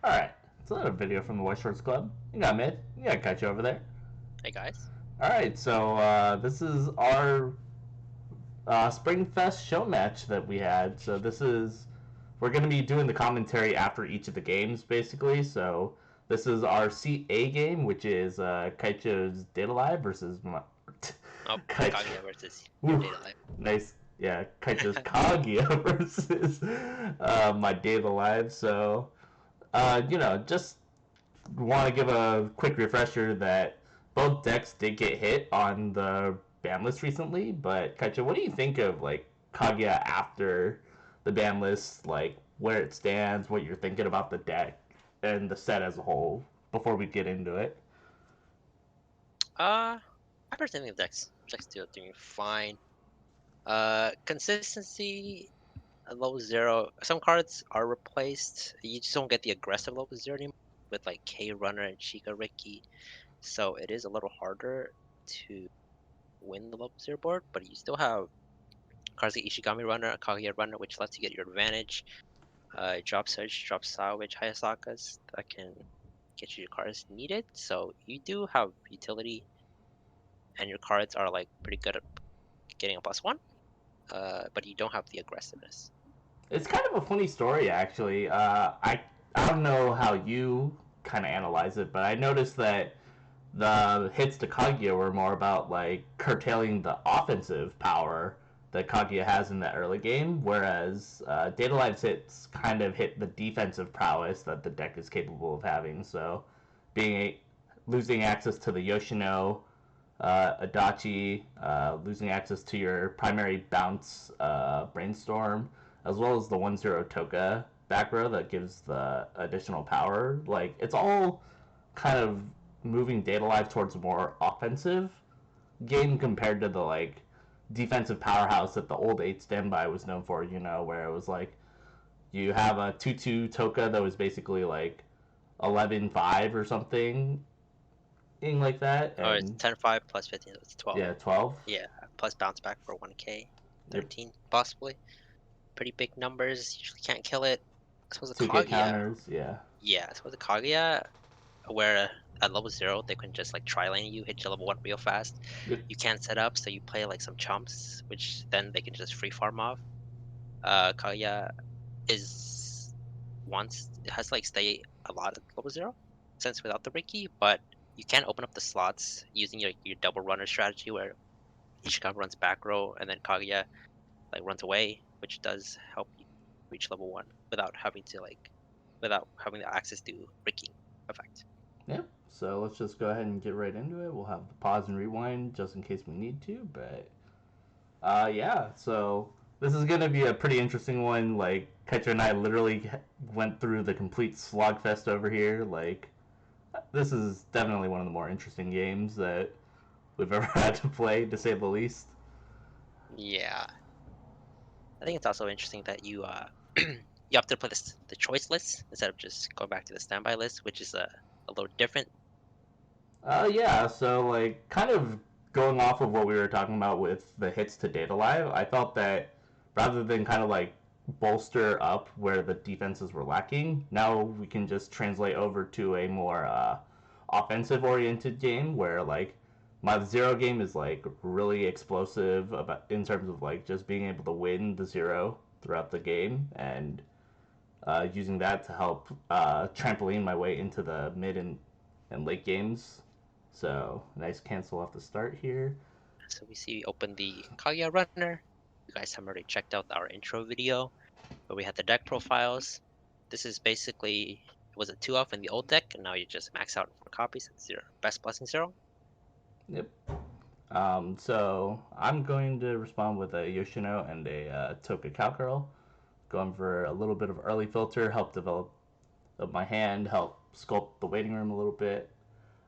Alright, so another video from the Weiss Schwarz Club. You got Myth, you got Kaichou over there. Hey guys. Alright, so this is our SpringFest show match that we had. So we're going to be doing the commentary after each of the games, basically. So this is our Seat A game, which is Kaichou's Data Live versus Oh, Kaichou. Kaguya versus your Woo, data life. nice. Yeah, Kaichou's Kaguya versus my Data Live. So, just want to give a quick refresher that both decks did get hit on the ban list recently. But Kaicha, what do you think of like Kaguya after the ban list? Like where it stands, what you're thinking about the deck and the set as a whole before we get into it. I personally think the deck's still doing fine. Consistency, a low zero. Some cards are replaced. You just don't get the aggressive low zero anymore with like K Runner and Chica Ricky. So it is a little harder to win the low zero board, but you still have cards like Ishigami Runner, Kaguya Runner, which lets you get your advantage. Drop Search, Drop Salvage, Hayasakas that can get you your cards needed. So you do have utility, and your cards are like pretty good at getting a +1. But you don't have the aggressiveness. It's kind of a funny story, actually. I don't know how you kind of analyze it, but I noticed that the hits to Kaguya were more about like curtailing the offensive power that Kaguya has in that early game, whereas Data Live's hits kind of hit the defensive prowess that the deck is capable of having. So, being losing access to the Yoshino, Adachi, losing access to your primary bounce Brainstorm, as well as the 1-0 Toka back row that gives the additional power. Like, it's all kind of moving Data Live towards a more offensive game compared to the, like, defensive powerhouse that the old 8 standby was known for, where it was like you have a 2-2 Toka that was basically like 11-5 or something like that, Or it's and 10-5 plus 15, so it's 12. yeah, 12. Yeah, plus bounce back for 1k, Yep. 13 possibly. Pretty big numbers. Usually can't kill it. I suppose the 2K Kaguya. counters, yeah. Yeah, I suppose the Kaguya, where at level 0 they can just like tri-lane you, hit you level 1 real fast. Yep. You can't set up, so you play like some chumps, which then they can just free farm off. Kaguya is wants it has to like stay a lot at level 0 since without the Ricky, but you can open up the slots using your double runner strategy where Ishikawa runs back row and then Kaguya like runs away, which does help you reach level 1 without having the access to Ricky effect. Yep. So let's just go ahead and get right into it. We'll have the pause and rewind just in case we need to, but yeah. So this is gonna be a pretty interesting one. Like Ketcher and I literally went through the complete slogfest over here. Like this is definitely one of the more interesting games that we've ever had to play, to say the least. Yeah, I think it's also interesting that you have to play the choice list instead of just going back to the standby list, which is a little different. Yeah. So like, kind of going off of what we were talking about with the hits to Data Live, I felt that rather than kind of like bolster up where the defenses were lacking, now we can just translate over to a more offensive oriented game where like my zero game is like really explosive about in terms of like just being able to win the zero throughout the game and using that to help trampoline my way into the mid and late games. So nice cancel off the start here. So we see we open the Kaguya runner. You guys have already checked out our intro video where we had the deck profiles. This is basically it was a 2-off in the old deck, and now you just max out 4 copies at 0. Best blessing 0. Yep. So I'm going to respond with a Yoshino and a Toka Cowgirl. Going for a little bit of early filter, help develop my hand, help sculpt the waiting room a little bit.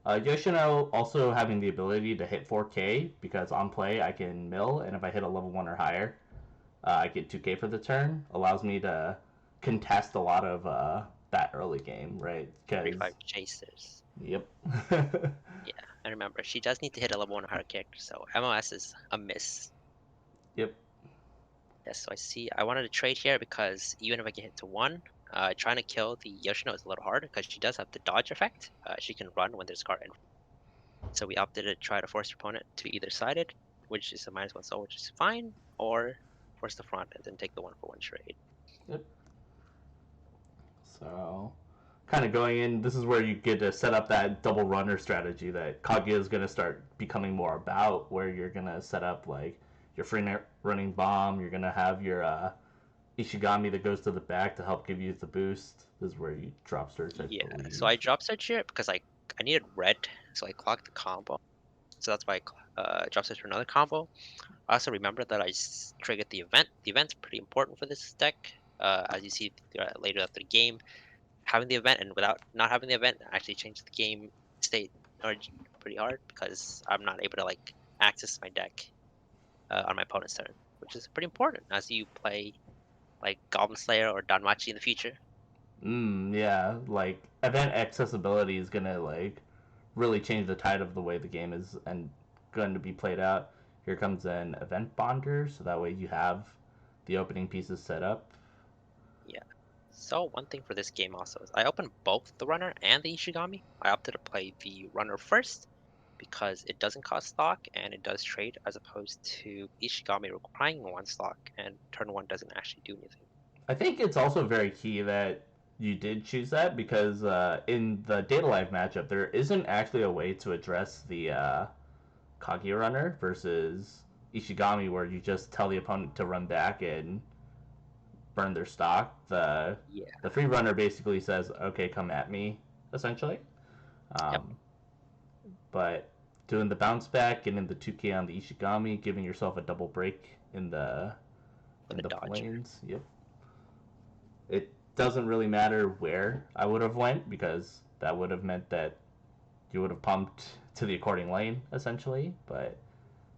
Yoshino also having the ability to hit 4K because on play I can mill, and if I hit a level 1 or higher, I get 2K for the turn. Allows me to contest a lot of that early game, right? Because, 3-5 chasers. yep. Yeah, I remember. She does need to hit a level 1 higher character, so MOS is a miss. Yep. Yes, so I see. I wanted to trade here because even if I get hit to 1, Trying to kill the Yoshino is a little hard because she does have the dodge effect. She can run when there's a card in. So we opted to try to force your opponent to either side it, which is a -1 soul, which is fine, or force the front and then take the 1-for-1 trade. Yep. So, kind of going in, this is where you get to set up that double runner strategy that Kaguya is going to start becoming more about, where you're going to set up like your free running bomb, you're going to have your Ishigami that goes to the back to help give you the boost. This is where you drop search, I Yeah, believe. so I drop search here because I needed red, so I clocked the combo. So that's why I drop search for another combo. I also remember that I triggered the event. The event's pretty important for this deck. As you see later after the game, having the event and without not having the event actually changed the game state pretty hard because I'm not able to like access my deck on my opponent's turn, which is pretty important as you play like Goblin Slayer or Danmachi in the future. Yeah, like event accessibility is gonna like really change the tide of the way the game is and going to be played out. Here comes an event bonder, so that way you have the opening pieces set up. Yeah. So one thing for this game also is I opened both the runner and the Ishigami. I opted to play the runner first because it doesn't cost stock and it does trade as opposed to Ishigami requiring 1 stock and turn 1 doesn't actually do anything. I think it's also very key that you did choose that because in the Data Live matchup, there isn't actually a way to address the Kaguya runner versus Ishigami, where you just tell the opponent to run back and burn their stock. Yeah. The free runner basically says, "Okay, come at me," essentially. Yep. Um, but doing the bounce back, getting the 2K on the Ishigami, giving yourself a double break in the For the dodge. planes. Yep. It doesn't really matter where I would have went because that would have meant that you would have pumped to the according lane essentially. But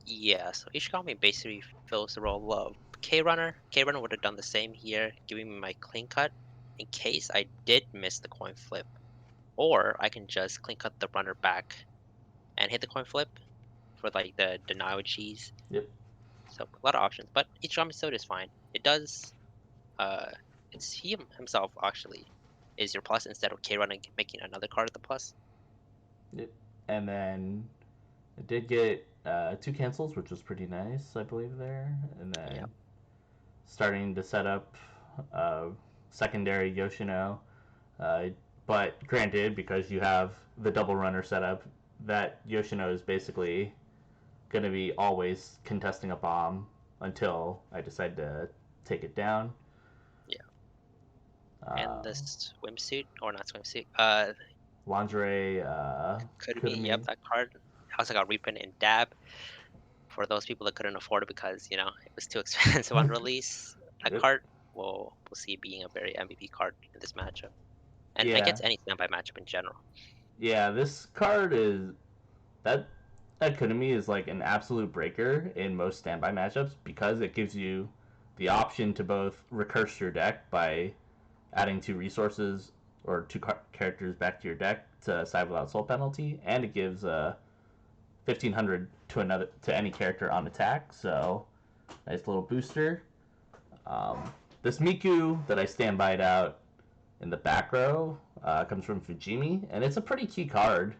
Yeah, so Ishigami basically fills the role of K runner. K runner would have done the same here, giving me my clean cut in case I did miss the coin flip. Or I can just clean cut the runner back and hit the coin flip for like the denial cheese. yep, So a lot of options, but Ichigami Soda is fine. It does. Uh, it's himself actually is your plus instead of K running making another card at the plus. yep. And then I did get two cancels, which was pretty nice, I believe there. And Yep. then starting to set up uh, secondary Yoshino. Uh, but granted, because you have the double runner setup, that Yoshino is basically going to be always contesting a bomb until I decide to take it down. Yeah. And Uh, the swimsuit or not swimsuit. Lingerie, Could be. Yep, Kurumi. that card also got reprinted in Dab for those people that couldn't afford it because it was too expensive on release. That Yep. card, we'll see it being a very MVP card in this matchup, and I Yeah, guess any standby matchup in general. yeah. This card is that Kurumi is like an absolute breaker in most standby matchups because it gives you the option to both recurse your deck by adding two resources or two characters back to your deck to side without soul penalty, and it gives 1500 to any character on attack. So nice little booster. This Miku that I stand by out in the back row comes from Fujimi, and it's a pretty key card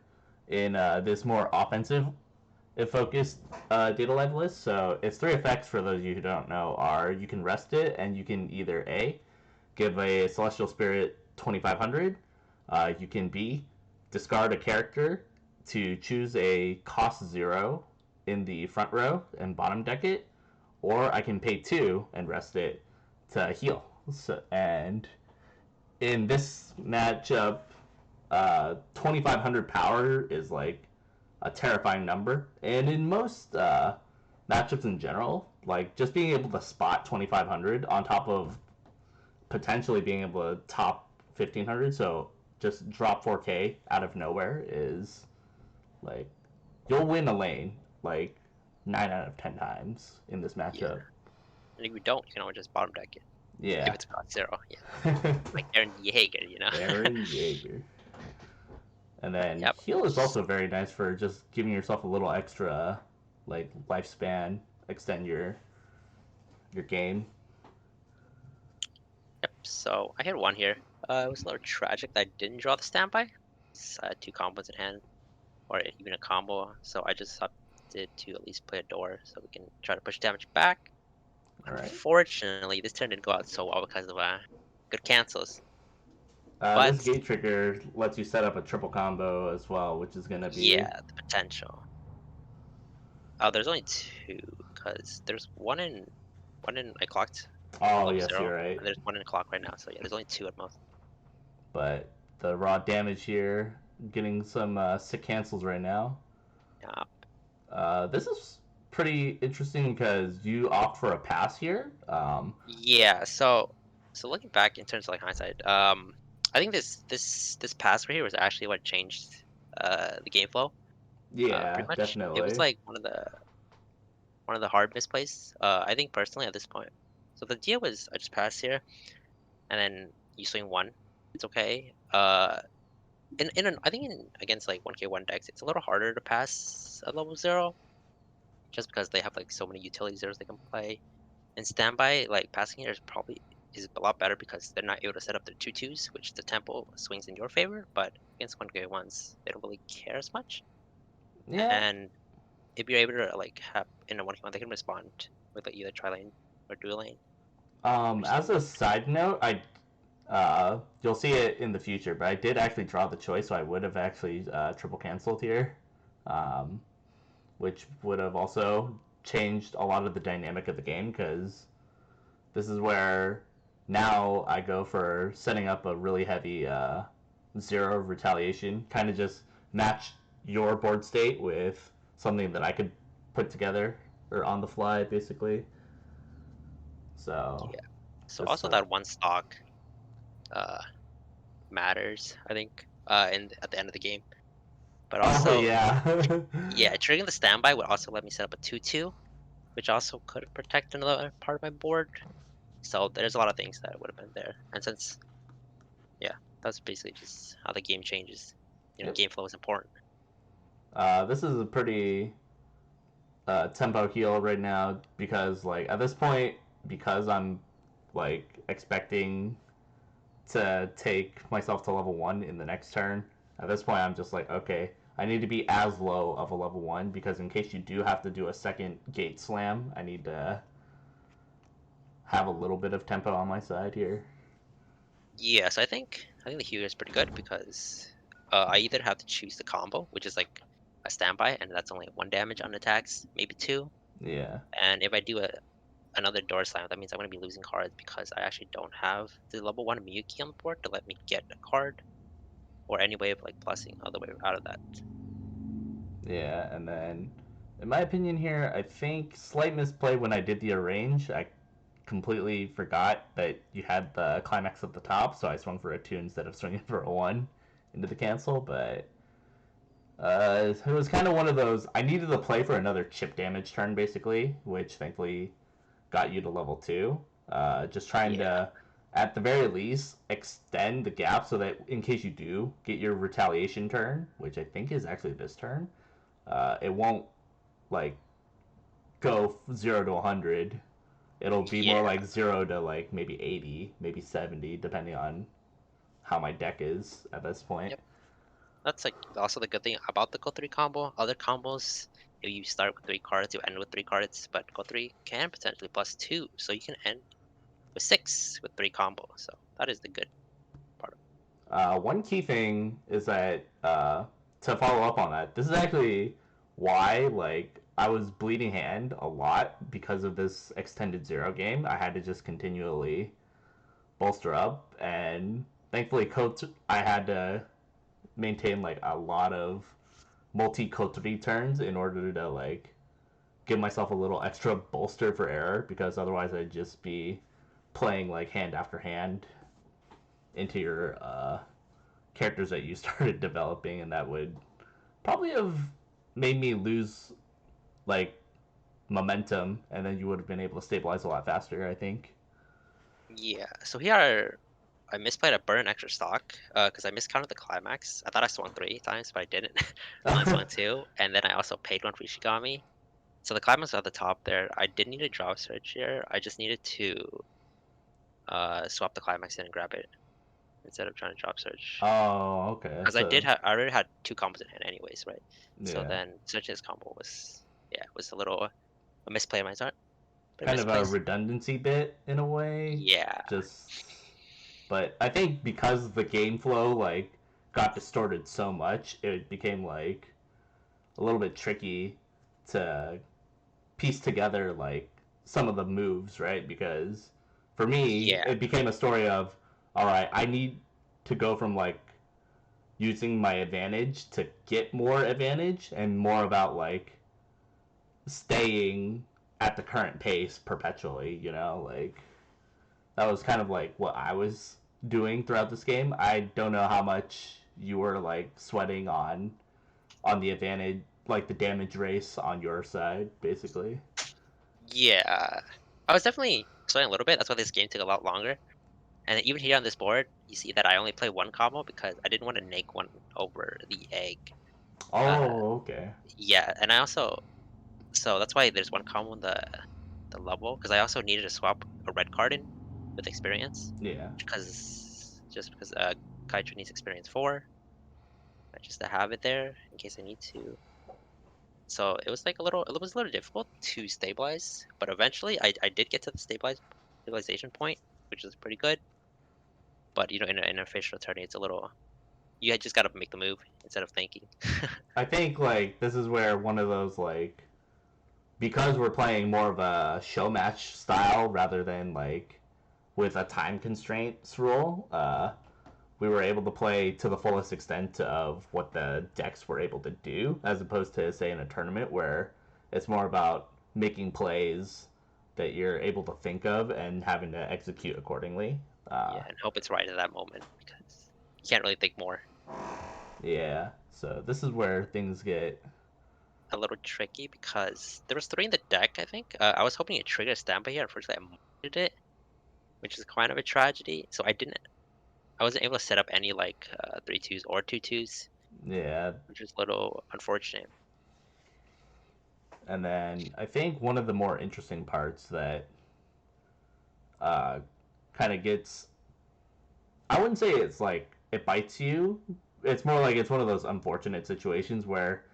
in this more offensive focused data live list. So its three effects for those of you who don't know are you can rest it and you can either A, give a Celestial Spirit 2500, you can B, discard a character to choose a cost 0 in the front row and bottom deck it, or I can pay 2 and rest it to heal. So, and in this matchup, 2500 power is like a terrifying number. And in most matchups in general, like just being able to spot 2500 on top of potentially being able to top 1500, so just drop 4K out of nowhere is like you'll win a lane like 9 out of 10 times in this Yeah, matchup. and if you don't, you can always just bottom deck it if Yeah. it's cost 0. Yeah, like Aaron Yeager. Aaron Jaeger. And then Yep. heal is also very nice for just giving yourself a little extra like lifespan, extend your game. So I hit one here. It was a little tragic that I didn't draw the standby. I had two combos in hand, or even a combo. So I just opted to at least play a door so we can try to push damage back. All right. Unfortunately, this turn didn't go out so well because of good cancels. This But gate trigger lets you set up a triple combo as well, which is gonna yeah, be. the potential. Oh, there's only two because there's one in I clocked Oh level yes, you're zero, right. and there's one in clock right now. So yeah, there's only two at most. But the raw damage here, getting some sick cancels right now. Yeah. This is pretty interesting because you opt for a pass here. Yeah. So looking back in terms of like hindsight, I think this pass right here was actually what changed the game flow. Yeah, Pretty much, it was definitely. like one of the hard misplays. I think personally at this point. So the deal was I just pass here, and then you swing one. It's okay. I think in against like 1k1 decks, it's a little harder to pass at level zero, just because they have like so many utility zeros they can play. And standby, like passing here is a lot better because they're not able to set up their 2/2s, which the tempo swings in your favor. But against 1k1s, they don't really care as much. Yeah. And if you're able to like have in a 1k1, they can respond with like either tri lane or dual lane. Which is As a side note, you'll see it in the future, but I did actually draw the choice, so I would have actually triple canceled here, um, which would have also changed a lot of the dynamic of the game because this is where now I go for setting up a really heavy zero retaliation, kind of just match your board state with something that I could put together or on the fly, basically. So yeah. So this also that one stock uh matters, I think, in at the end of the game. But oh also, yeah. yeah, triggering the standby would also let me set up a 2/2, which also could protect another part of my board. So there's a lot of things that would have been there. And since, yeah, that's basically just how the game changes. Yep. Game flow is important. This is a pretty tempo heal right now because like at this point because I'm like expecting to take myself to level 1 in the next turn. At this point, I'm just like, okay, I need to be as low of a level 1 because in case you do have to do a second gate slam, I need to have a little bit of tempo on my side here. Yes, I think the healer is pretty good because I either have to choose the combo, which is like a standby, and that's only one damage on attacks, maybe two. Yeah. And if I do another door slam, that means I'm going to be losing cards because I actually don't have the level 1 Miyuki on the board to let me get a card or any way of like plussing other way out of that. Yeah, and then in my opinion here, I think slight misplay when I did the arrange. I completely forgot that you had the climax at the top, so I swung for a 2 instead of swinging for a 1 into the cancel, but it was kind of one of those. I needed to play for another chip damage turn, basically, which thankfully got you to level 2. Just trying Yeah, to, at the very least, extend the gap so that in case you do get your retaliation turn, which I think is actually this turn, it won't like go 0 to 100. It'll be more yeah, like 0 to like maybe 80, maybe 70, depending on how my deck is at this point. yep. That's like also the good thing about the Go 3 combo. Other combos, if you start with 3 cards, you end with 3 cards, but Go 3 can potentially plus 2, so you can end with 6 with 3 combo. So that is the good part. One key thing is that to follow up on that, this is actually why like I was bleeding hand a lot because of this extended zero game. I had to just continually bolster up, and thankfully, coach I had to maintain like a lot of multi coterie turns in order to like give myself a little extra bolster for error because otherwise I'd just be playing like hand after hand into your characters that you started developing, and that would probably have made me lose like momentum, and then you would have been able to stabilize a lot faster, I think. Yeah, so here I misplayed a burn extra stock because I miscounted the climax. I thought I swung 3 times, but I didn't. I only swung two, and then I also paid one for Ishigami. So the climax was at the top there. I didn't need to draw a search here. I just needed to swap the climax in and grab it instead of trying to drop search. Oh, okay. Because So I already had two combos in hand anyways, right? So yeah, then search's combo was yeah was a little a misplay on my part, but a kind of a misplace. redundancy bit in a way. Yeah, Just, but I think because the game flow like got distorted so much, it became like a little bit tricky to piece together like some of the moves, right? Because for me, yeah, it became a story of, all right, I need to go from like using my advantage to get more advantage and more about like staying at the current pace perpetually, like that was kind of like what I was doing throughout this game. I don't know how much you were like sweating on the advantage, like the damage race on your side basically. yeah. I was definitely sweating a little bit. That's why this game took a lot longer. And even here on this board, you see that I only play one combo because I didn't want to nake one over the egg. Uh, Oh, okay. yeah, and I also so that's why there's one combo in the level because I also needed to swap a red card in with experience Yeah. because just because Kaichou needs experience 4, just to have it there in case I need to. So it was like it was a little difficult to stabilize, but eventually I did get to the stabilization point, which is pretty good. But in an official tourney, it's a little you had just got to make the move instead of thinking. I think like this is where one of those like, because we're playing more of a show match style rather than like with a time constraints rule, we were able to play to the fullest extent of what the decks were able to do, as opposed to say in a tournament where it's more about making plays that you're able to think of and having to execute accordingly. Yeah, and hope it's right at that moment because you can't really think more. Yeah, so this is where things get. A little tricky because there was 3 in the deck, I think. I was hoping to trigger a standby here. Unfortunately, I muted it, which is kind of a tragedy. So I wasn't able to set up any like 3/2s or 2/2s, Yeah, which is a little unfortunate. and then I think one of the more interesting parts that uh, kind of gets, I wouldn't say it's like it bites you. It's more like it's one of those unfortunate situations where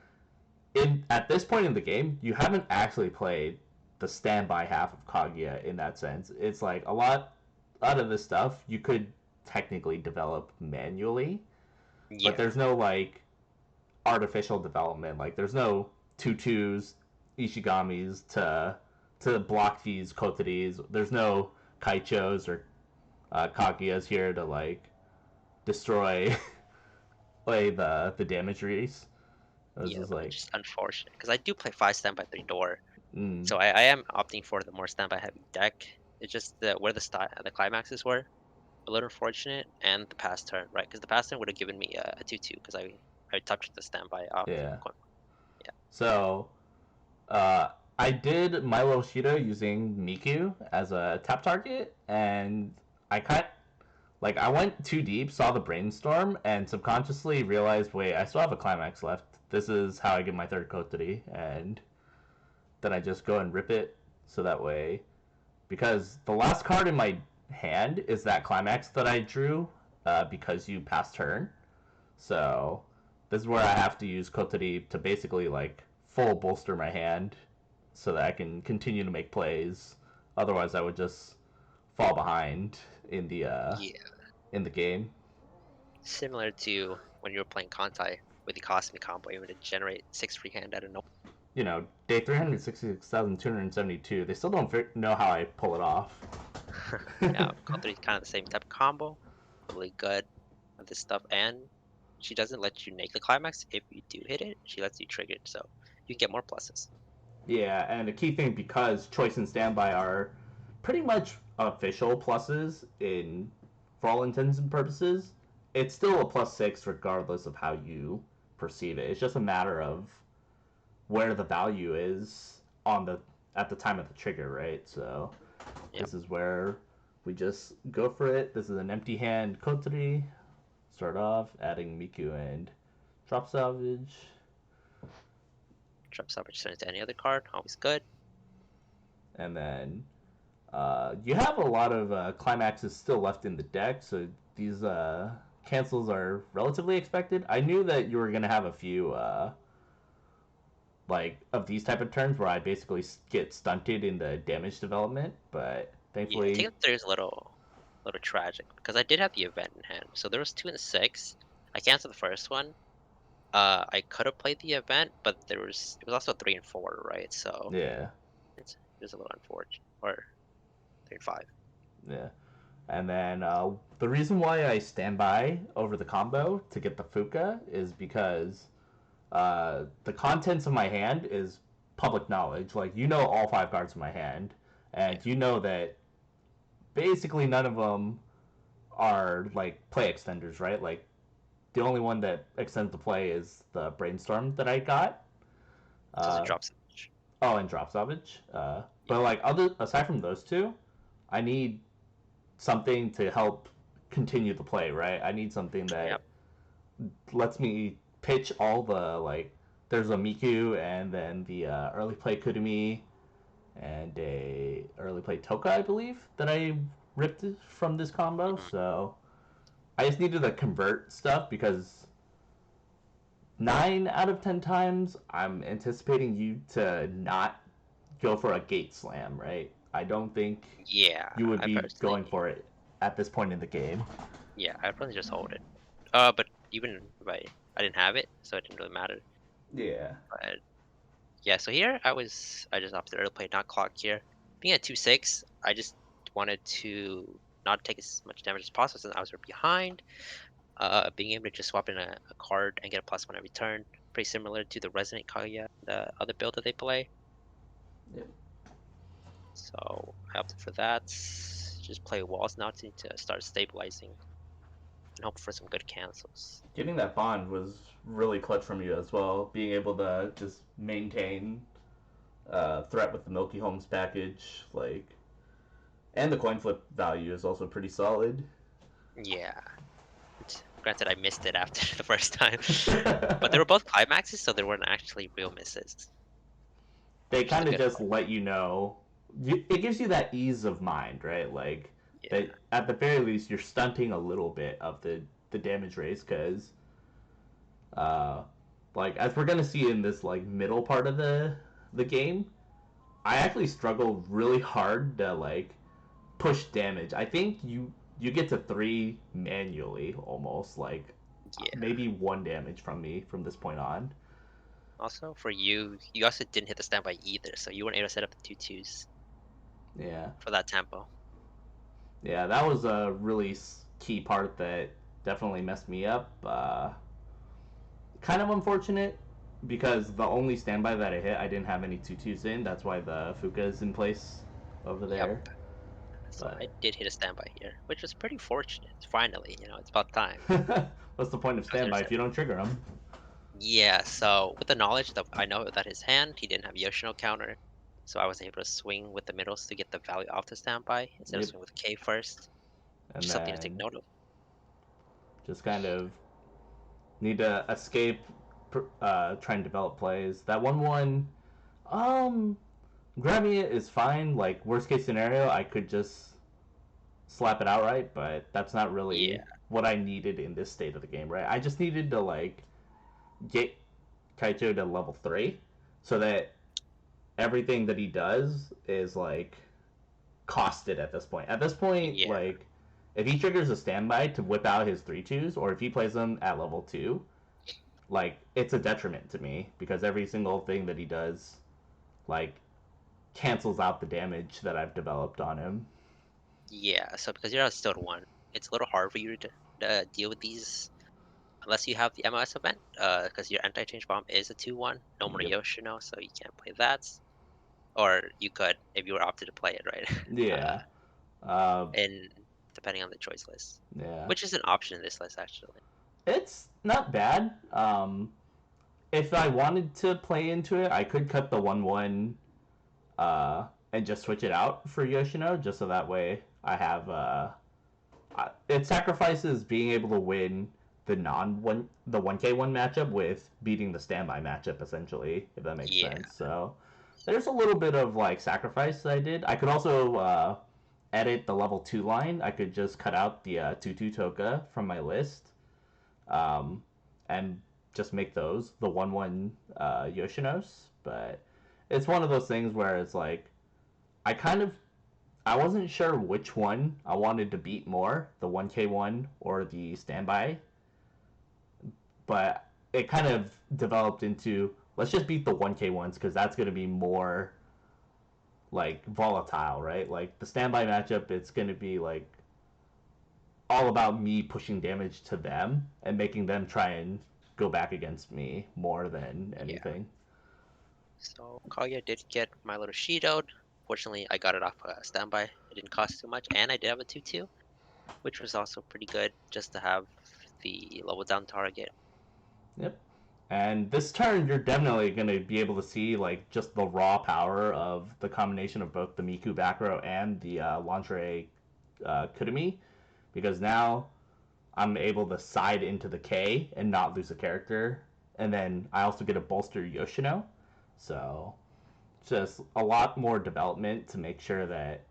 in at this point in the game, you haven't actually played the standby half of Kaguya in that sense. It's like a lot out of this stuff you could technically develop manually, but Yeah, there's no like artificial development. Like there's no tutus, Ishigamis to block these Koteris. There's no Kaichos or Kaguyas here to like destroy like the damage race. This yeah, is which like, is unfortunate because I do play 5 standby 3 door, mm, so I am opting for the more standby heavy deck. It's just where the climaxes were a little unfortunate, and the pass turn, right? Because the pass turn would have given me a 2/2 because I touched the standby off. yeah. Yeah, So I did Milo Shida using Miku as a tap target, and I went too deep, saw the brainstorm, and subconsciously realized, wait, I still have a climax left. This is how I get my third Kotari, and then I just go and rip it, so that way, because the last card in my hand is that climax that I drew, because you passed turn. So this is where I have to use Kotari to basically like full bolster my hand so that I can continue to make plays. Otherwise, I would just fall behind yeah. in the game. Similar to when you were playing Kantai with the Cosmic combo, you were to generate 6 free hand out of no. Day 366,272. They still don't know how I pull it off. Yeah, Kantai is kind of the same type of combo. Really good at this stuff, and she doesn't let you make the climax. If you do hit it, she lets you trigger it, so you can get more pluses. Yeah, and a key thing, because choice and standby are pretty much official pluses in for all intents and purposes, it's still a +6 regardless of how you perceive it. It's just a matter of where the value is on the at the time of the trigger, right? So Yep. this is where we just go for it. This is an empty hand Kotri. Start off adding Miku and drop salvage. Drop salvage turn into any other card, always good. And then You have a lot of climaxes still left in the deck, so these cancels are relatively expected. I knew that you were gonna have a few like of these type of turns where I basically get stunted in the damage development, but Yeah, thankfully, taking 3 is a little tragic because I did have the event in hand. So there was 2 and 6. I canceled the first one. I could have played the event, but it was also 3 and 4, right? So yeah, it was a little unfortunate. Or 3 and 5. yeah. And then the reason why I stand by over the combo to get the Fuka is because the contents of my hand is public knowledge. Like, you know all 5 cards in my hand, and Yeah. you know that basically none of them are like play extenders, right? Like, the only one that extends the play is the Brainstorm that I got. So it Uh, drops damage. oh, and Drop Savage. Yeah. But like other aside from those two, I need something to help continue the play, right? I need something that Yep. lets me pitch all the like. There's a Miku and then the early play Kudumi and a early play Toka, I believe, that I ripped from this combo. Mhm. So I just needed to convert stuff because 9 out of 10 times I'm anticipating you to not go for a gate slam, right? I don't think Yeah. you would I be going personally, for it at this point in the game. yeah, I personally just hold it. But even if I didn't have it, so it didn't really matter. Yeah. But yeah, so here I just opted early play, not clock here. Being at 2-6, I just wanted to not take as much damage as possible since I was behind. Being able to just swap in a card and get a +1 every turn, pretty similar to the Resonant Kaguya, the other build that they play. Yep. So I opted for that. Just play walls now to start stabilizing and hope for some good cancels. Getting that bond was really clutch from you as well. Being able to just maintain threat with the Milky Homes package, like, and the coin flip value is also pretty solid. Yeah. Granted, I missed it after the first time, but they were both climaxes, so they weren't actually real misses, They which is a kind of good just part. let you know. It gives you that ease of mind, right? Like Yeah. that at the very least you're stunting a little bit of the damage raise because uh, like as we're gonna see in this like middle part of the game, I actually struggled really hard to like push damage. I think you get to 3 manually almost like Yeah. maybe 1 damage from me from this point on. Also, for you, you also didn't hit the standby either, so you weren't able to set up the 2-2s Yeah, for that tempo. yeah, that was a really key part that definitely messed me up. Kind of unfortunate because the only standby that I hit, I didn't have any tutus in. That's why the Fuka is in place over Yep. there. So I But did hit a standby here, which was pretty fortunate. Finally, it's about time. what's the point of I was standby if you don't trigger them? Yeah, so with the knowledge that I know that his hand, he didn't have Yoshino counter, so I was able to swing with the middles to get the value off the standby instead of Yep. swing with K first, which And is something to take then note of. just kind of need to escape, try and develop plays. That 1-1, um, grabbing it is fine. Like, worst case scenario, I could just slap it outright, but that's not Yeah, really what I needed in this state of the game, right? I just needed to, like, get Kaichou to level 3 so that everything that he does is, like, costed at this point. At this point, yeah, like, if he triggers a standby to whip out his 3-2s, or if he plays them at level 2, like it's a detriment to me because every single thing that he does like cancels out the damage that I've developed on him. yeah. So because you're still at 1, it's a little hard for you to deal with these unless you have the MOS event, because your anti-change bomb is a 2-1, no more Yep. Yoshino, so you can't play that. Or you could if you were opted to play it, right? Yeah. Uh, And depending on the choice list, yeah. which is an option in this list actually. It's not bad. If I wanted to play into it, I could cut the 1-1 and just switch it out for Yoshino, just so that way I have. It sacrifices being able to win the 1K1 matchup with beating the standby matchup essentially, if that makes Yeah, sense. So there's a little bit of like sacrifice that I did. I could also edit the level 2 line. I could just cut out the Tutu Toka from my list, um, and just make those the 1-1 Yoshinos. But it's one of those things where it's like I kind of I wasn't sure which one I wanted to beat more, the 1K one or the standby, but it kind of developed into let's just beat the 1K ones because that's going to be more like volatile, right? Like the standby matchup, it's going to be like all about me pushing damage to them and making them try and go back against me more than Yeah. anything. So Kaguya did get my little Bushiroad. Fortunately, I got it off standby. It didn't cost too much, and I did have a 2-2, which was also pretty good just to have the level down target. Yep. And this turn, you're definitely going to be able to see like just the raw power of the combination of both the Miku back row and the Lingerie Kurumi, because now I'm able to side into the K and not lose a character, and then I also get a bolster Yoshino, so just a lot more development to make sure that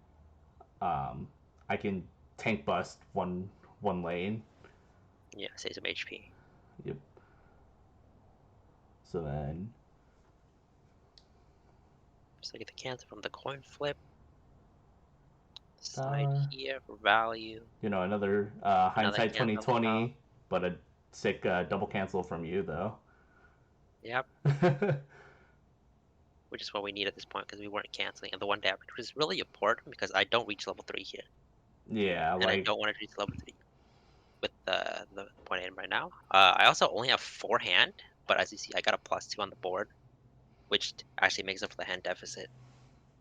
I can tank bust one lane. Yeah, save some HP. Yep. So then So I get the cancel from the coin flip. Side star. here for value. Another Another hindsight cancel on top. 2020, but a sick double cancel from you though. Yep, which is what we need at this point because we weren't canceling. And the 1 damage was really important because I don't reach level 3 here. Yeah, And I like don't want to reach level 3 with the point I am right now. I also only have 4 hand, but as you see, I got a +2 on the board, which actually makes up for the hand deficit.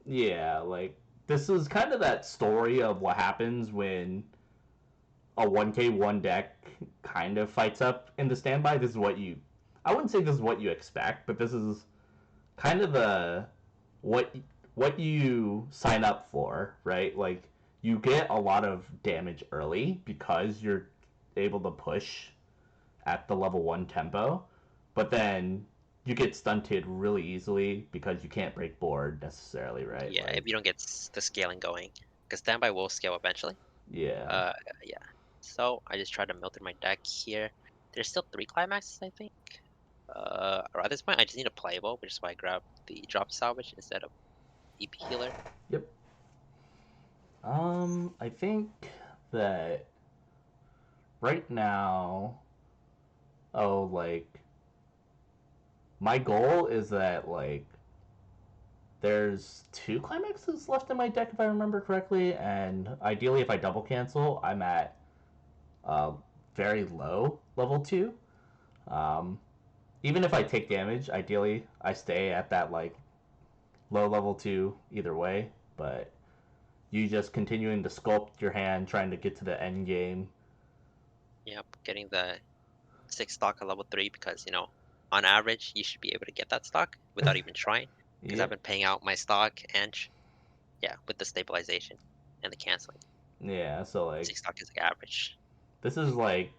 yeah, like this is kind of that story of what happens when a 1K1 deck kind of fights up in the standby. This is what you I wouldn't say this is what you expect, but this is kind of the what what you sign up for, right? Like you get a lot of damage early because you're able to push at the level 1 tempo, but then you get stunted really easily because you can't break board necessarily, right? Yeah, if you Like don't get the scaling going, because standby will scale eventually. yeah. Uh, yeah. So I just tried to mill through my deck here. There's still 3 climaxes, I think. Or at this point, I just need a playable, which is why I grabbed the drop salvage instead of EP healer. Yep. I think that right now, oh, like my goal is that like there's 2 climaxes left in my deck if I remember correctly, and ideally if I double cancel, I'm at uh, very low level 2. Um, Even if I take damage, ideally I stay at that like low level 2 either way, but you just continuing to sculpt your hand, trying to get to the end game. Yep, getting the 6 stock at level 3 because, on average, you should be able to get that stock without even trying. Because I've Yep. been paying out my stock and, yeah, with the stabilization and the canceling. Yeah, so like 6 stock is like average. this is like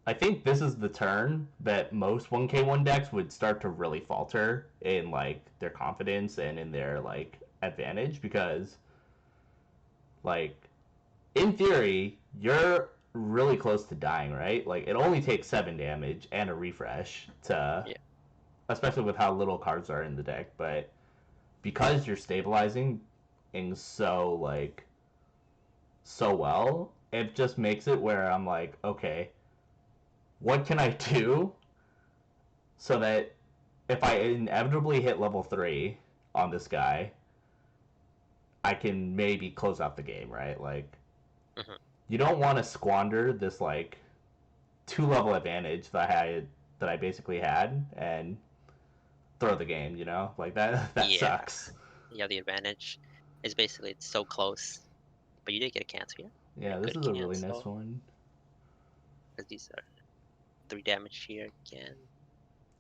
I think this is the turn that most 1K1 decks would start to really falter in like their confidence and in their like advantage because like in theory you're really close to dying, right? Like it only takes 7 damage and a refresh to Yeah, especially with how little cards are in the deck, but because you're stabilizing in so well, it just makes it where I'm like, okay, what can I do so that if I inevitably hit level 3 on this guy, I can maybe close out the game, right? Like hmm you don't want to squander this like 2 level advantage that I basically had and throw the game, Like that yeah, sucks. you have the advantage. It's basically it's so close, but you did get a cancel, yeah. Yeah, A this good is a really nice cancel one. because these are 3 damage here again.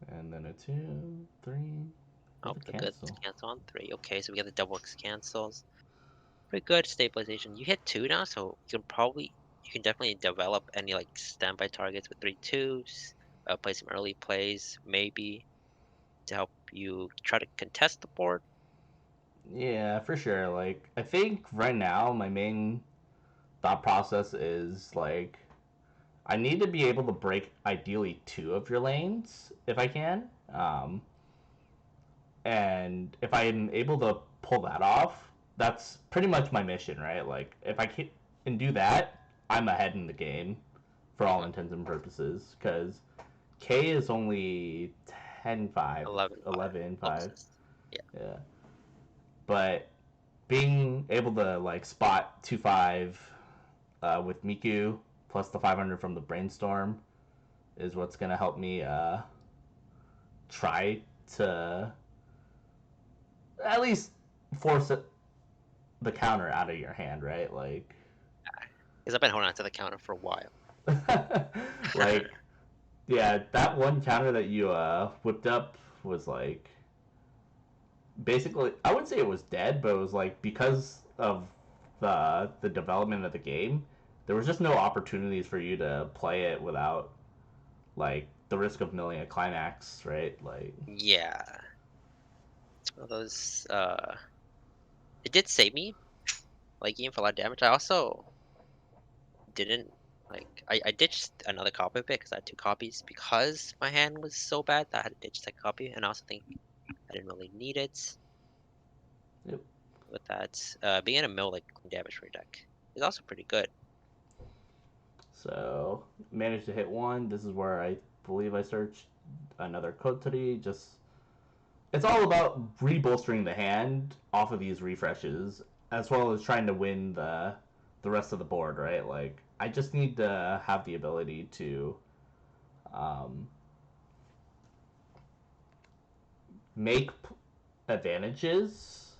And then a 2, 3 with Oh, a the good cancel. cancel on 3. Okay, so we got the double X cancels. Pretty good stabilization. You hit 2 now, so you can definitely develop any like standby targets with 3 2s. Play some early plays maybe to help you try to contest the board? Yeah, for sure. Like, I think right now my main thought process is like I need to be able to break ideally two of your lanes if I can. And if I'm able to pull that off, that's pretty much my mission, right? Like, if I can do that, I'm ahead in the game for all Mm-hmm. intents and purposes. Because K is only 10-5, 11-5. 11-5. Closest. Yeah. Yeah. But being able to, like, spot 2-5 with Miku plus the 500 from the Brainstorm is what's going to help me try to at least force the counter out of your hand, right? Like, Because I've been holding on to the counter for a while. like, yeah, that one counter that you whipped up was like basically I wouldn't say it was dead, but it was like because of the development of the game, there was just no opportunities for you to play it without like the risk of milling a climax, right? Like, Yeah. It's one of those. It did save me, like even for a lot of damage. I also didn't like. I ditched another copy of it because I had two copies because my hand was so bad that I had to ditch that copy, and I also think I didn't really need it yep. with that. Being in a mill like damage for your deck is also pretty good. So managed to hit one. This is where I believe I searched another Kotari. Just it's all about rebolstering the hand off of these refreshes, as well as trying to win the rest of the board. Right? Like I just need to have the ability to um, make advantages,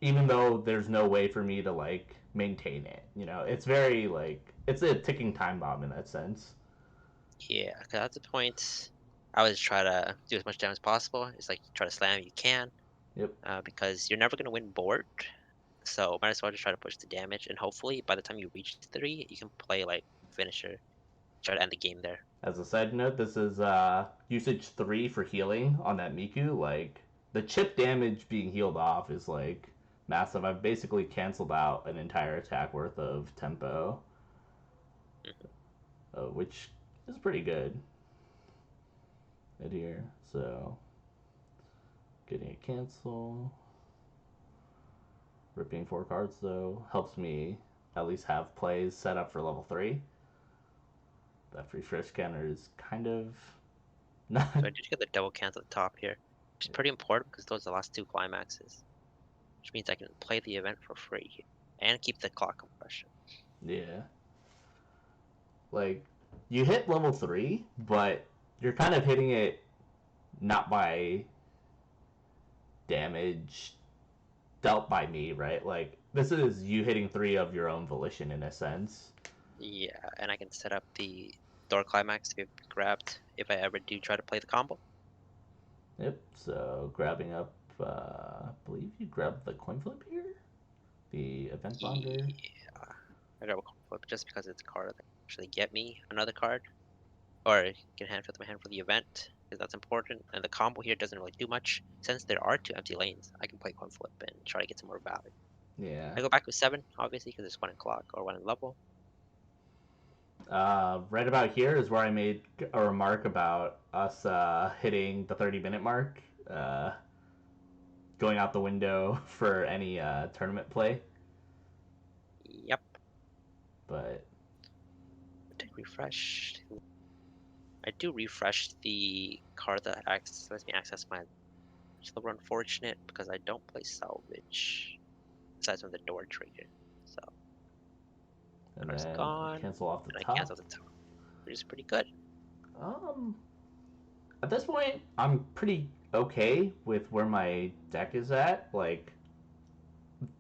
even though there's no way for me to like maintain it. You know, it's very like it's a ticking time bomb in that sense. Yeah, because at the point, I always try to do as much damage as possible. It's like try to slam if you can, Yep. because you're never gonna win board. So might as well just try to push the damage, and hopefully by the time you reach 3, you can play like finisher, try to end the game there. As a side note, this is usage 3 for healing on that Miku. Like, the chip damage being healed off is, like, massive. I've basically canceled out an entire attack worth of tempo, Mhm. which is pretty good in here. So, getting a cancel. Ripping 4 cards, though, helps me at least have plays set up for level 3. That free fresh counter is kind of not. So I did get the double cancel at the top here, which is pretty important because those are the last 2 climaxes, which means I can play the event for free here and keep the clock compression. Yeah. Like, you hit level 3, but you're kind of hitting it not by damage dealt by me, right? Like, this is you hitting 3 of your own volition in a sense. Yeah, and I can set up the door climax to be grabbed if I ever do try to play the combo. Yep, so grabbing up, I believe you grabbed the coin flip here? The event bonder? Yeah, I grab a coin flip just because it's a card that can actually get me another card, or can hand flip my hand for the event because that's important. And the combo here doesn't really do much since there are 2 empty lanes. I can play coin flip and try to get some more value. Yeah. I go back with 7 obviously because it's 1 in clock or 1 in level. Right about here is where I made a remark about us hitting the 30-minute mark, going out the window for any tournament play. Yep. But Take refresh. I do refresh the card that lets me access my. It's a little unfortunate because I don't play salvage aside from the door trigger. So and card's then gone, cancel off the and I top. cancel the top, which is pretty good. Um, at this point, I'm pretty okay with where my deck is at. Like,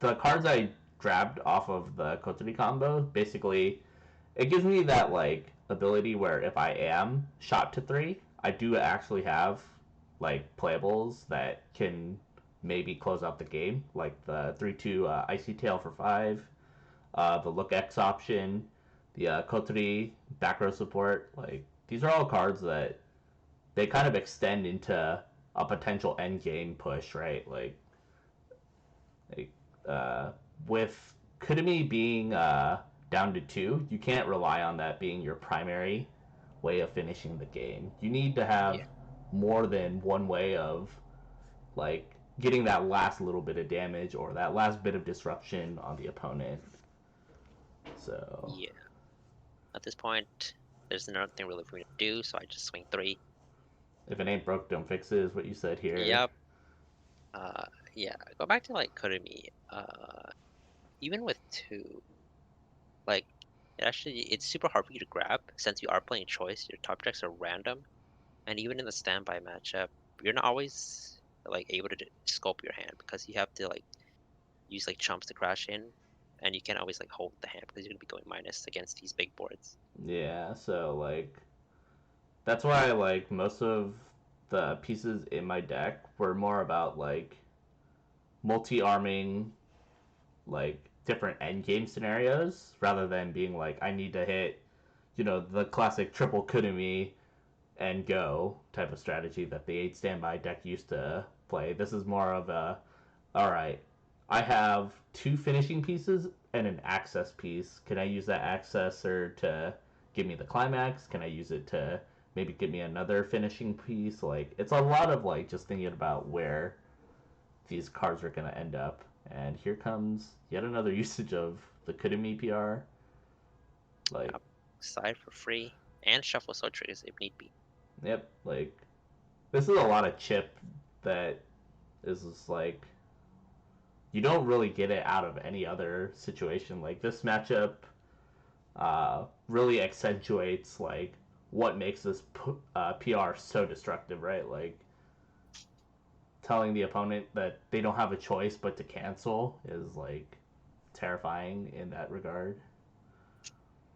the cards I grabbed off of the Kotari combo, basically, it gives me that, like, ability where if I am shot to 3, I do actually have, like, playables that can maybe close out the game. Like the 3-2 Icy Tail for 5, the Look X option, the Kotari back row support. Like, these are all cards that they kind of extend into a potential end game push, right? Like uh, with Kudami being down to two, you can't rely on that being your primary way of finishing the game. You need to have Yeah. more than one way of like getting that last little bit of damage or that last bit of disruption on the opponent. So Yeah. At this point, there's nothing really for me to do, so I just swing 3. if it ain't broke, don't fix it is what you said here. Yep. Uh, yeah. Go back to like Kurumi. Even with 2, like it's super hard for you to grab since you are playing choice. Your top decks are random, and even in the standby matchup, you're not always like able to scope your hand because you have to like use like chumps to crash in, and you can't always like hold the hand because you're gonna be going minus against these big boards. Yeah, so like that's why like most of the pieces in my deck were more about like multi-arming like different end game scenarios rather than being like I need to hit, the classic triple Kudumi and go type of strategy that the 8 standby deck used to play. This is more of a all right, I have 2 finishing pieces and an access piece. Can I use that accessor to give me the climax? Can I use it to maybe give me another finishing piece? Like it's a lot of like just thinking about where these cards are going to end up. And here comes yet another usage of the Kudami PR. Like, Yep. Side for free and shuffle soul triggers if need be. yep, like this is a lot of chip that is just like you don't really get it out of any other situation. Like this matchup really accentuates like what makes this PR so destructive, right? Like telling the opponent that they don't have a choice but to cancel is like terrifying in that regard.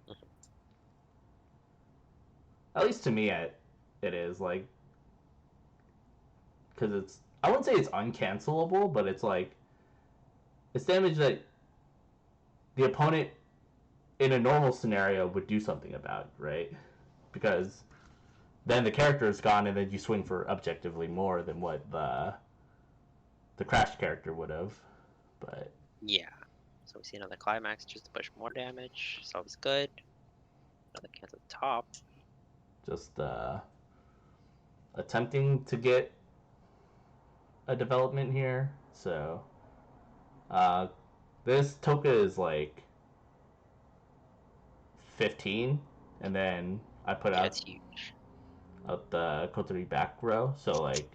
Mhm. At least to me, it is like because it's I wouldn't say it's uncancelable, but it's like it's damage that the opponent in a normal scenario would do something about, right? Because then the character is gone, and then you swing for objectively more than what the crash character would have. But Yeah. So we see another climax just to push more damage. So it's good. Another cancel top. just attempting to get a development here. So uh, this Toka is like 15, and then I put Yeah, out it's huge. the Kotori back row. So like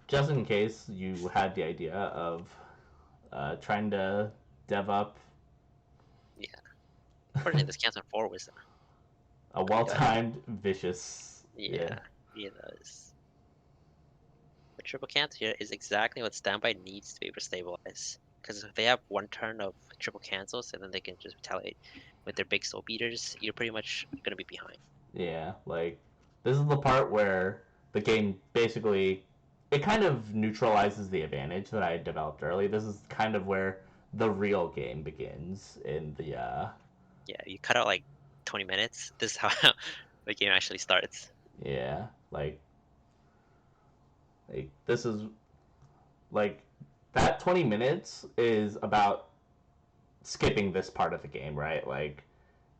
just in case you had the idea of trying to dev up Yeah. Unfortunately, this cancel 4 was a really good. well-timed vicious. Yeah, Yeah, it does. But triple cancel here is exactly what standby needs to be able to stabilize. Because if they have one turn of triple cancels and then they can just retaliate with their big soul beaters, you're pretty much gonna be behind. yeah. Like this is the part where the game basically it kind of neutralizes the advantage that I developed early. This is kind of where the real game begins in the Yeah, you cut out like 20 minutes. This is how the game actually starts. yeah, like this is like that 20 minutes is about skipping this part of the game, right? Like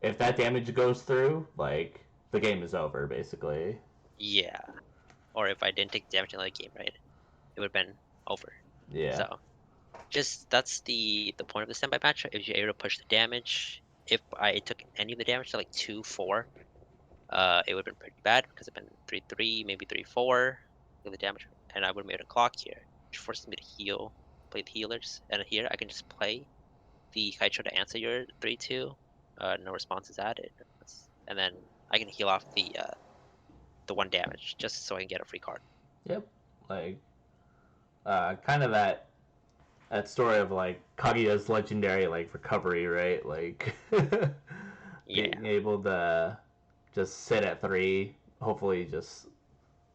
if that damage goes through, like the game is over basically. Yeah. Or if I didn't take damage in the game, right, it would have been over. Yeah. So just that's the point of the standby match. If you're able to push the damage, if I took any of the damage to like 2-4, it would have been pretty bad because it'd been 3-3, maybe 3-4 with the damage, and I would have made a clock here, which forces me to heal, play the healers, and here I can just play the Kaichou to answer your 3-2. No response is added, and then I can heal off the 1 damage just so I can get a free card. Yep. Like kind of that story of like Kaguya's legendary like recovery, right? Like Yeah, being able to just sit at 3, hopefully just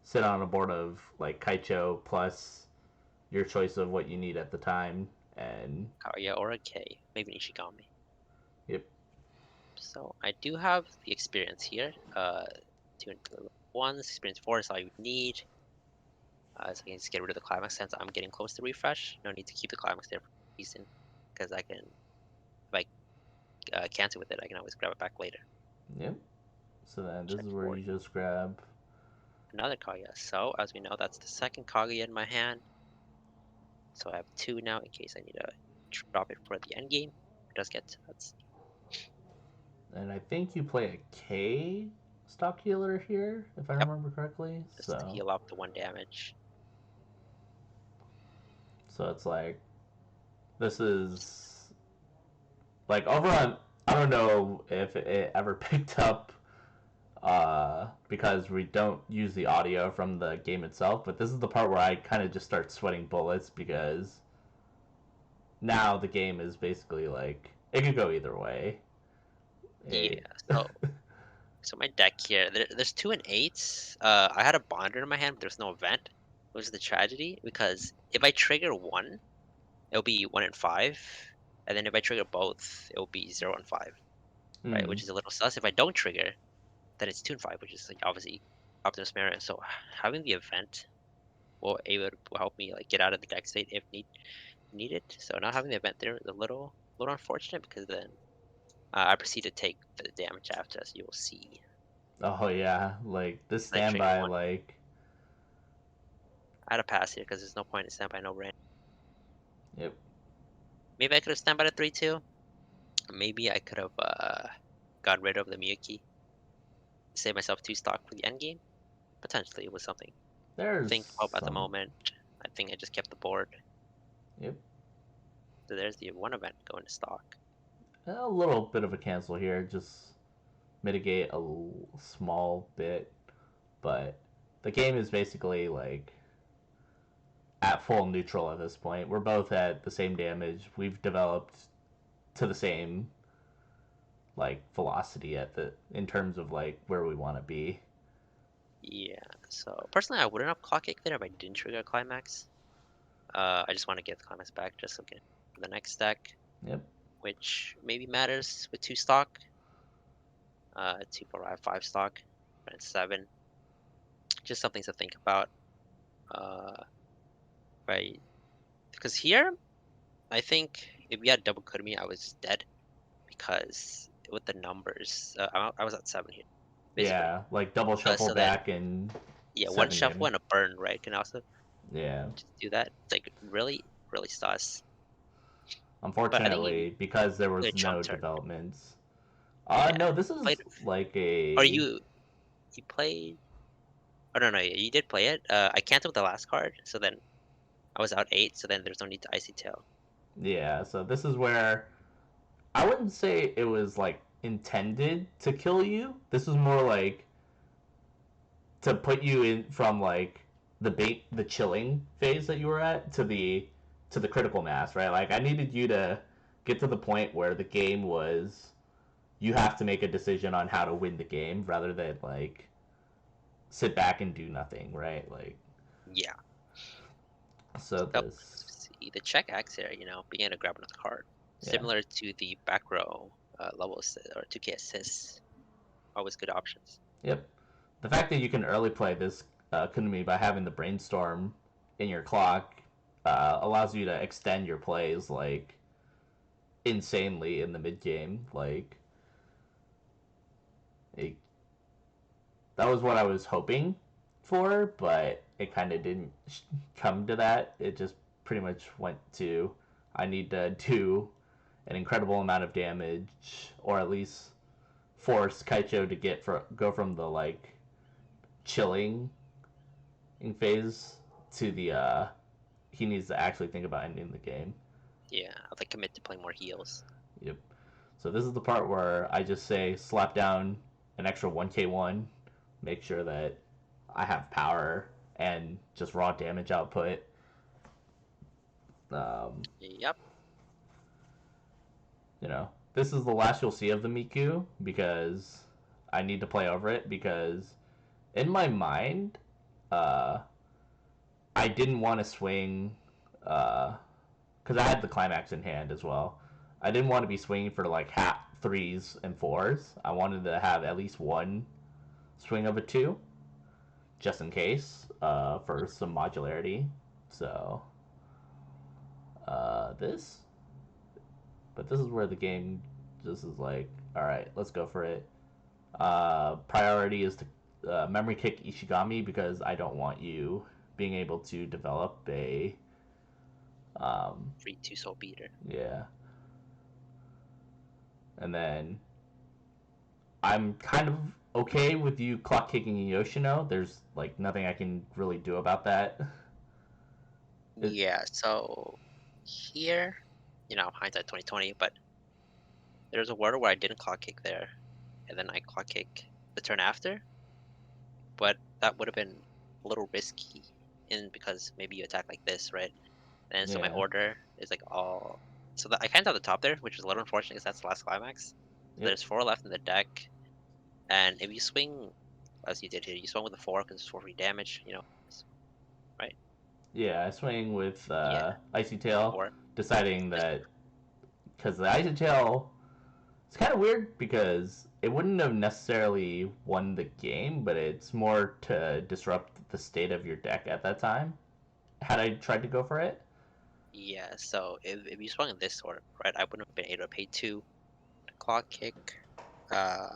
sit on a board of like Kaicho plus your choice of what you need at the time and Kaguya or a K, maybe an Ishigami. yep. So I do have the experience here. 2 into the ones, experience 4 is all you need. So I can just get rid of the climax since I'm getting close to refresh. No need to keep the climax there for a reason, because I can, if I cancel with it, I can always grab it back later. Yep. So then this Check is where forward. you just grab. Another Kaguya. So as we know, that's the second Kaguya in my hand. So I have two now in case I need to drop it for the end game. It does get, let's see. And I think you play a K stock healer here, if I Yep, remember correctly. just to So heal up the 1 damage. it's like this is like over on. I don't know if it ever picked up because we don't use the audio from the game itself, but this is the part where I kind of just start sweating bullets because now the game is basically like it could go either way. Yeah, It, so my deck here, there's 2 and 8s. I had a bonder in my hand, but there's no event, which is the tragedy because if I trigger one, it'll be 1 and 5, and then if I trigger both, it'll be 0 and 5, right? mm, Which is a little sus. If I don't trigger, then it's 2 and 5, which is like obviously Optimus Mario. So having the event will help me like get out of the deck state if needed. So not having the event there is a little unfortunate because then I proceed to take the damage after, as you will see. oh yeah, like this I trigger standby, one. like I had to pass here because there's no point in standby no rain. yep. Maybe I could have standby to 3-2. Maybe I could have got rid of the Miyuki, save myself 2 stock for the end game. Potentially, it was something to There's think about at the some. moment. I think I just kept the board. Yep. So there's the one event going to stock. A little bit of a cancel here, just mitigate a small bit, but the game is basically like at full neutral at this point. We're both at the same damage. We've developed to the same like velocity at the in terms of like where we want to be. Yeah. So personally, I wouldn't have clock kicked there if I didn't trigger a climax. I just want to get the climax back just so okay for the next deck, Yep. which maybe matters with 2 stock. 2, 4, I have 5 stock, and 7. Just something to think about. Uh, right? Because here, I think if we had double Kurumi, I was dead because with the numbers, I was at 7 here, basically. Yeah, like double shuffle So then, back and yeah, one 7 shuffle in. and a burn, right? Can also Yeah. just do that. It's like really, really sus. But I think Unfortunately, because there you play a was chump no turn. developments. Yeah, No, this you played, is like or a you played. Oh no, you did play it. I canceled the last card, so then I was out 8. So then there's no need to icy tail. yeah. So this is where I wouldn't say it was like intended to kill you. This was more like to put you in from like the chilling phase that you were at to the critical mass, right? Like I needed you to get to the point where the game was you have to make a decision on how to win the game rather than like sit back and do nothing, right? Like Yeah. so So this see the check X here, began to grab another card, yeah. similar to the back row level or 2K assists. Always good options. Yep. The fact that you can early play this Kunumi by having the brainstorm in your clock allows you to extend your plays like insanely in the mid game. Like it, that was what I was hoping for, but it kind of didn't come to that. It just pretty much went to I need to do an incredible amount of damage, or at least force Kaichou to go from the like chilling in phase to the he needs to actually think about ending the game. Yeah, I'll like commit to playing more heals. Yep. So this is the part where I just say slap down an extra 1k1, make sure that I have power and just raw damage output. Um, Yep. this is the last you'll see of the Miku because I need to play over it because in my mind, uh, I didn't want to swing because I had the climax in hand as well. I didn't want to be swinging for like half threes and fours. I wanted to have at least one swing of a two. just in case, for some modularity. So this, but this is where the game just is like, all right, let's go for it. Priority is to memory kick Ishigami because I don't want you being able to develop a Free 2 Soul Beater. yeah. And then I'm kind of okay with you clock kicking Yoshino. There's like nothing I can really do about that. It, Yeah, so here, hindsight 2020, but there's a word where I didn't clock kick there, and then I clock kick the turn after, but that would have been a little risky because maybe you attack like this, right? And so my yeah. order is like all so that I can't have the top there, which is a little unfortunate because that's the last climax. So Yep. there's 4 left in the deck, and if you swing as you did here, you swing with the 4 because it's 4 free damage, right? Yeah, I swing with Yeah, Icy Tail, 4. deciding that because the Icy Tail, it's kind of weird because it wouldn't have necessarily won the game, but it's more to disrupt the state of your deck at that time. Had I tried to go for it? Yeah, so if you swung in this order, right, I wouldn't have been able to pay 2 clock kick, uh,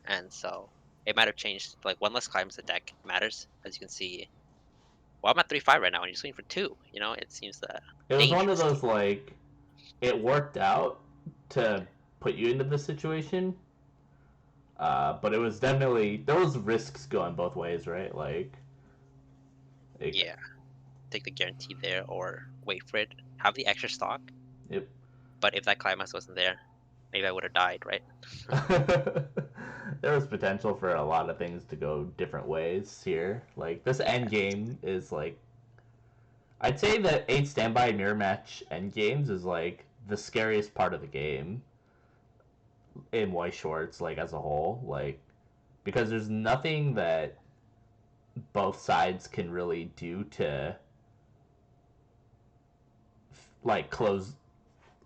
and so it might have changed. Like 1 less climbs the deck matters, as you can see. Well, I'm at 3-5 right now, and you're swinging for 2. It seems It was one of dangerous. those like it worked out to put you into this situation, but it was definitely there was risks going both ways, right? Like, it, Yeah, take the guarantee there or wait for it. Have the extra stock, it but if that climax wasn't there, maybe I would have died, right? there was potential for a lot of things to go different ways here. Like this Yeah, end game is like I'd say that 8 standby mirror match end games is like the scariest part of the game in Weiss Schwarz, like as a whole. Like because there's nothing that both sides can really do to like close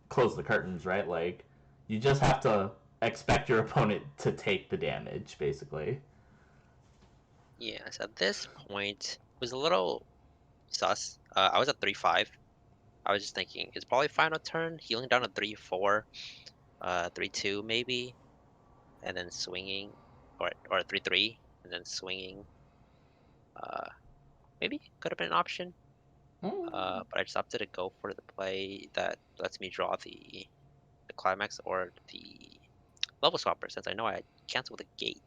the curtains, right? Like you just have to expect your opponent to take the damage, basically. yeah. So at this point, it was a little sus. I was at 3-5. I was just thinking, it's probably final turn, healing down to 3-4, 3-2 maybe, and then swinging, or 3-3, and then swinging. Uh, Maybe could have been an option. Mm. But I just opted to go for the play that lets me draw the climax or the level swapper since I know I canceled the gate.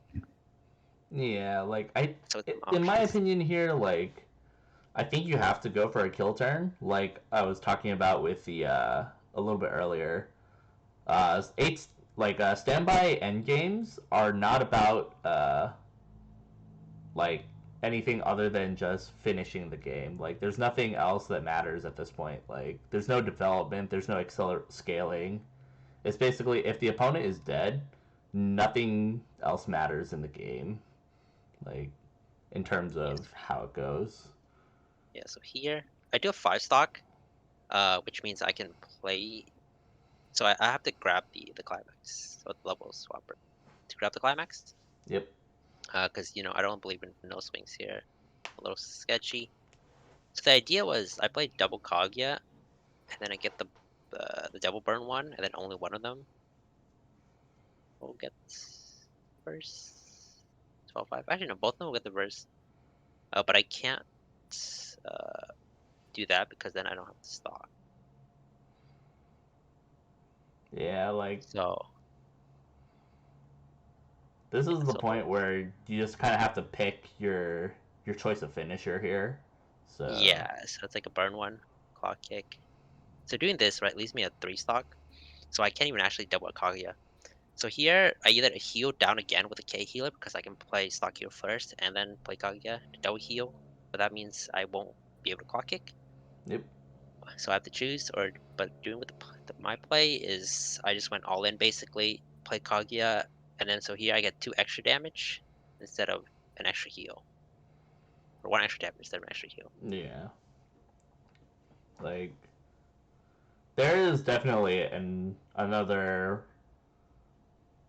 Yeah, like So it's some in my options. opinion here, like I think you have to go for a kill turn, like I was talking about with the a little bit earlier. Eight like standby end games are not about like anything other than just finishing the game. Like there's nothing else that matters at this point. Like there's no development, there's no scaling. It's basically if the opponent is dead, nothing else matters in the game. Like in terms Yes. of how it goes. Yeah. So here I do a 5 stock, which means I can play. So I have to grab the climax. So the level swapper to grab the climax. Yep. Because I don't believe in no swings here. A little sketchy. So the idea was I played double Kaguya, and then I get the double burn one, and then only one of them will get first. 12-5. Actually, no, both of them will get the verse. But I can't uh, do that because then I don't have the stock. Yeah, like So this yeah, is the so point where you just kind of have to pick your choice of finisher here. So, yeah, so it's like a burn one, clock kick. So doing this right leaves me at 3 stock, so I can't even actually double a Kaguya. So here I either heal down again with a K healer because I can play stock heal first and then play Kaguya to double heal, but that means I won't be able to clock kick. yep. So I have to choose, but doing with my play is I just went all in basically, play Kaguya, and then so here I get 2 extra damage instead of an extra heal, or 1 extra damage instead of an extra heal. Yeah. Like there is definitely another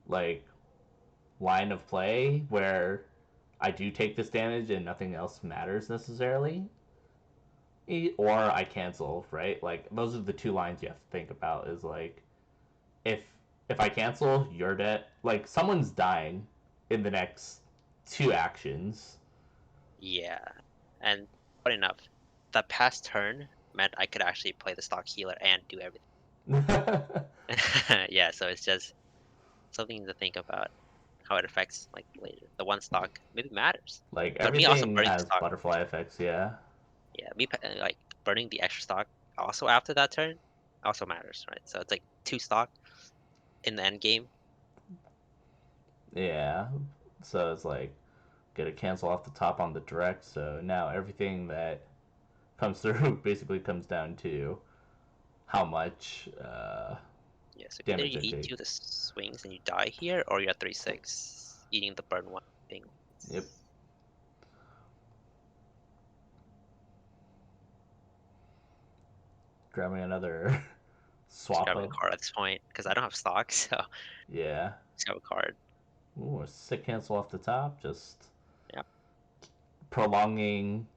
like line of play where I do take this damage and nothing else matters necessarily, or I cancel, right? Like those are the two lines you have to think about. Is like if if I cancel, you're dead. Like someone's dying in the next two actions. Yeah, and funny enough, that past turn meant I could actually play the stock healer and do everything. Yeah, so it's just something to think about how it affects like later. The one stock maybe matters. Like But me also everything burning the has stock, butterfly effects, yeah. yeah, like burning the extra stock also after that turn also matters, right? So it's like two stock in the end game. Yeah. So it's like get a cancel off the top on the direct, so now everything that comes through basically comes down to how much Yeah, so either damage you I eat take. two of the swings and you die here, or you're at 3-6 eating the burn one thing. Yep. Grabbing another Just swap grabbing a up. card at this point because I don't have stock, so Yeah. just grab a card. Ooh, a sick cancel off the top, just Yep. prolonging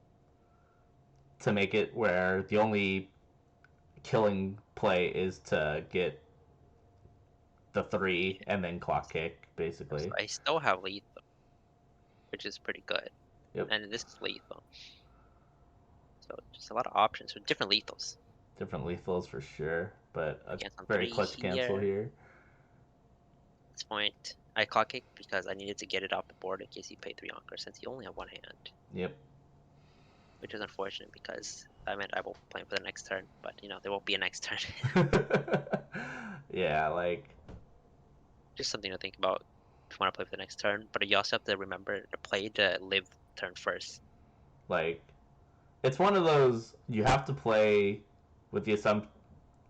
to make it where the only killing play is to get the three and then clock kick, So basically. I still have lethal, which is pretty good, Yep. and this is lethal. So just a lot of options for different lethals. Different lethals for sure, but a Cancel on very three clutch cancel here. here. At this point, I clock kick because I needed to get it off the board in case he paid 3 Anchor since he only had one hand, Yep. which is unfortunate because that meant I will play him for the next turn. But there won't be a next turn. Yeah, like Just something to think about if you want to play for the next turn. But you also have to remember to play the live turn first. like it's one of those you have to play with the assumption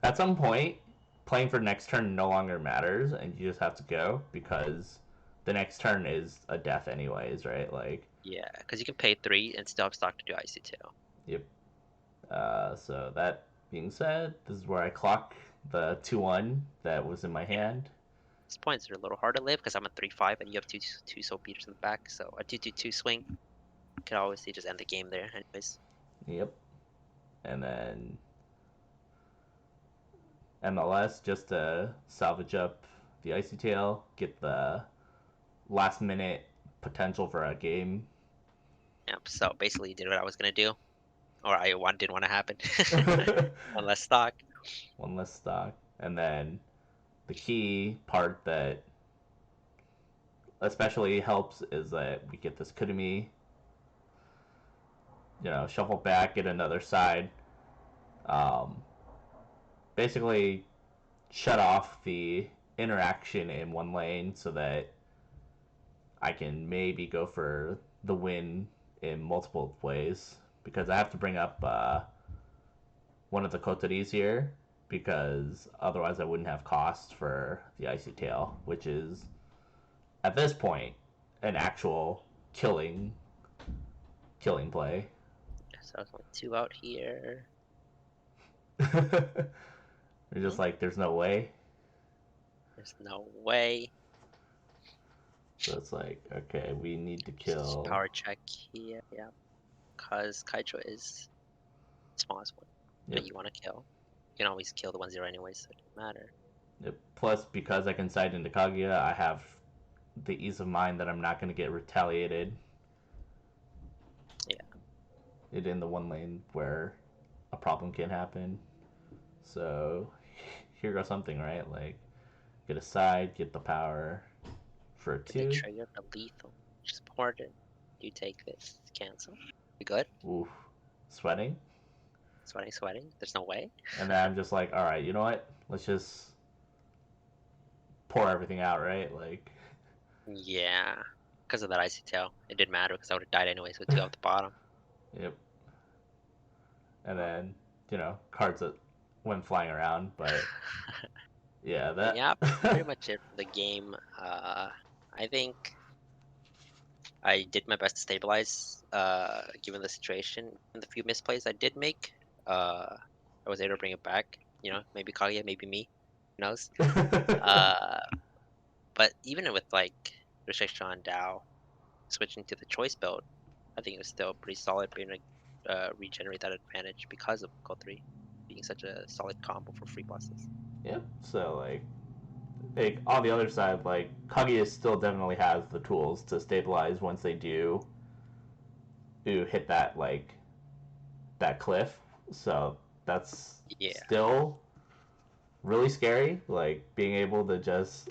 at some point playing for next turn no longer matters and you just have to go because the next turn is a death anyways, right? Like Yeah, because you can pay 3 and still have stock to do IC2. yep. So that being said, this is where I clock the 2-1 that was in my Yeah, hand. these points are a little hard to live because I'm at 3-5 and you have two soul beaters in the back. So a 2-2-2 swing could obviously just end the game there, anyways. Yep. And then MLS just to salvage up the icy tail, get the last minute potential for a game. Yep. So basically, did what I was gonna do, or didn't want to happen. One One less stock. less stock. And then the key part that especially helps is that we get this Kudumi, shuffle back, get another side. Um, Basically, shut off the interaction in one lane so that I can maybe go for the win in multiple ways. Because I have to bring up one of the Koteris here because otherwise I wouldn't have cost for the Icy Tail, which is at this point an actual killing play. So it's only 2 out here. You're just Hmm? like, there's no way. There's no way. So it's like, okay, we need to Just kill. power check here. Yeah, because Kaichou is the smallest one that Yep. you want to kill. You can always kill the 1-0 anyways, so it doesn't matter. Yep. Plus, because I can side into Kaguya, I have the ease of mind that I'm not going to get retaliated. Yeah. It in the one lane where a problem can happen. So here goes something, right? Like get a side, get the power for a Get the 2. trigger for lethal. Just important. You take this. Cancel. You good? Oof, sweating. Sweating, sweating. There's no way. And then I'm just like, all right, you know what? Let's just pour everything out, right? Like, Yeah. Because of that icy tail. It didn't matter because I would have died anyways with 2 out the bottom. yep. And then cards that went flying around, but yeah, And that. yeah, pretty much it for the game. I think I did my best to stabilize, given the situation. And the few misplays I did make, I was able to bring it back. Maybe Kaguya, maybe me. Who knows? Uh, but even with like restriction on Dow, switching to the choice build, I think it was still pretty solid being able to regenerate that advantage because of Go 3 being such a solid combo for free bosses. Yep. So like on the other side, like Kaguya still definitely has the tools to stabilize once they do hit that cliff. So that's Yeah. still really scary. Like being able to just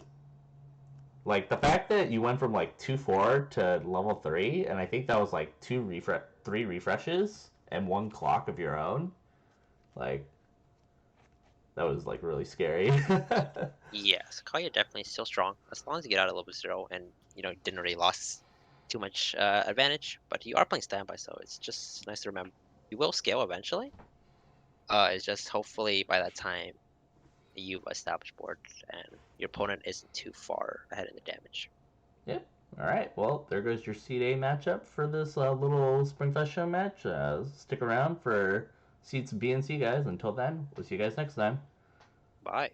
like the fact that you went from like 2-4 to level 3, and I think that was like 3 refreshes and 1 clock of your own. Like that was like really scary. Yes, Kaguya definitely still strong as long as you get out of level 0 and didn't really lost too much advantage. But you are playing standby, so it's just nice to remember. You will scale eventually. It's just hopefully by that time you've established board and your opponent isn't too far ahead in the damage. Yep. All right. Well, there goes your Seed A matchup for this little SpringFest show match. Stick around for Seeds B and C, guys. Until then, we'll see you guys next time. Bye.